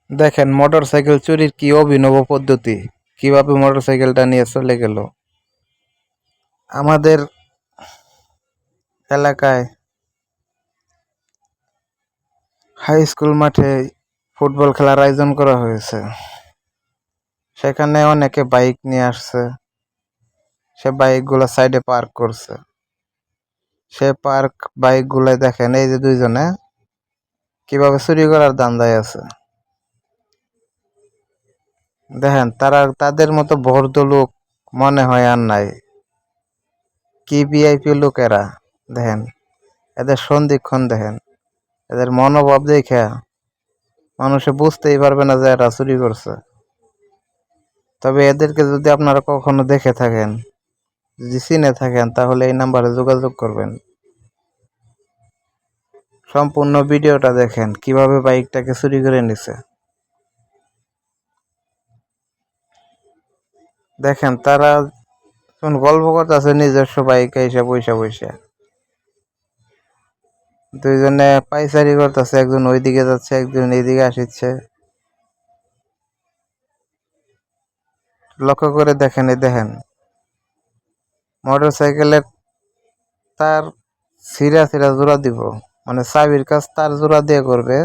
দেখেন মোটরসাইকেল চুরির কি অভিনব পদ্ধতি, কিভাবে মোটরসাইকেলটা নিয়ে চলে গেল। আমাদের এলাকায় হাই স্কুল মাঠে ফুটবল খেলার আয়োজন করা হয়েছে। সেখানে অনেকে বাইক নিয়ে আসছে, সে বাইকগুলো সাইডে পার্ক করছে। সে পার্ক বাইকগুলো দেখেন, এই যে দুইজনে কিভাবে চুরি করার ধান্দায় আছে। দেখেন তাদের মতো ভদ্র লোক মনে হয় আর নাই। কি ভিআইপি লোকেরা, দেখেন এদের সন্ধিক্ষণ, দেখেন এদের মনোভাব দেখে মানুষে বুঝতেই পারবে না যে এরা চুরি করছে। তবে এদেরকে যদি আপনারা কখনো দেখে থাকেন, যদি চিনে থাকেন, তাহলে এই নাম্বারে যোগাযোগ করবেন। সম্পূর্ণ ভিডিওটা দেখেন কিভাবে বাইকটাকে চুরি করে নিছে। দেখেন তারা গল্প করতেছে নিজস্ব বাইকে এসে বৈশা বৈশা। দুইজনে পাইচারি করতেছে, একজন ওইদিকে যাচ্ছে, একজন এইদিকে আসছে। লক্ষ্য করে দেখেন, এই দেখেন মোটর সাইকেলের তার ছিঁড়া ছিঁড়া জোড়া দিব, মানে চাবির কাজ তার জোড়া দিয়ে করবে।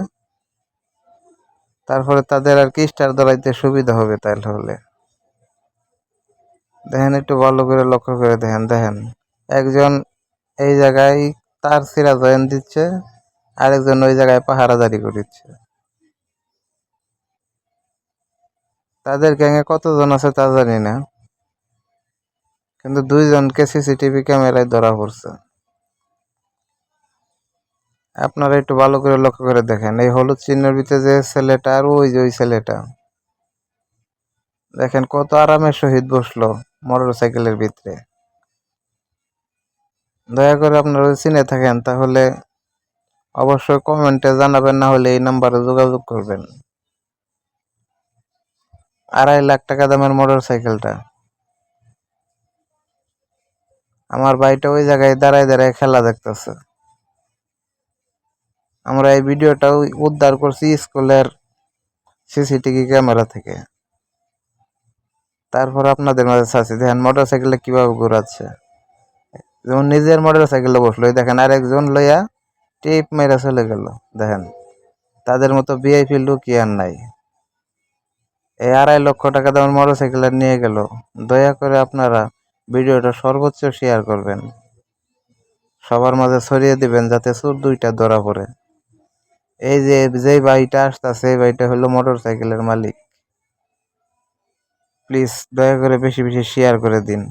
তারপরে তাদের আর কি স্টার ধরাইতে সুবিধা হবে। তাহলে দেখেন, একটু ভালো করে লক্ষ্য করে দেখেন। দেখেন একজন এই জায়গায় তার ছিঁড়া জয়েন দিচ্ছে, আরেকজন ওই জায়গায় পাহারাদারি করছে। তাদের গ্যাংয়ে কতজন আছে তা জানি না, কিন্তু দুইজনকে সিসিটিভি ক্যামেরায় ধরা পড়ছে। আপনারা একটু ভালো করে লক্ষ্য করে দেখেন, এই হলুদ চিহ্নের ভিতরে যে ছেলেটা আর ওই যে ওই ছেলেটা, দেখেন কত আরামের সহিত বসলো মোটর সাইকেলের ভিতরে। দয়া করে আপনারা যদি চিনে থাকেন তাহলে অবশ্যই কমেন্টে জানাবেন, না হলে এই নাম্বারে যোগাযোগ করবেন। 2.5 লাখ টাকা দামের মোটর সাইকেলটা। আমার ভাইটা ওই জায়গায় দাঁড়ায় দাঁড়ায় খেলা দেখতেছে। আমরা এই ভিডিওটাও উদ্ধার করছি স্কুলের সিসিটিভি ক্যামেরা থেকে। তারপর আপনাদের মাঝে চাচ্ছি, দেখেন মোটর সাইকেলে কিভাবে ঘোরাচ্ছে। যেমন নিজের মোটর সাইকেলে বসলো, দেখেন আরেকজন লইয়া টিপ মেরে চলে গেল। দেখেন তাদের মতো ভিআইপি লোক কি আর নাই। এই 2.5 লক্ষ টাকা দামের মোটর সাইকেল নিয়ে গেল। দয়া করে আপনারা ভিডিওটা সর্বোচ্চ শেয়ার করবেন, সবার মাঝে ছড়িয়ে দিবেন, যাতে চোর দুইটা ধরা পড়ে। এই যে যেই ভাইটা আসতেছে, এই ভাইটা হলো মোটর সাইকেলের মালিক। প্লিজ দয়া করে বেশি বেশি শেয়ার করে দিন।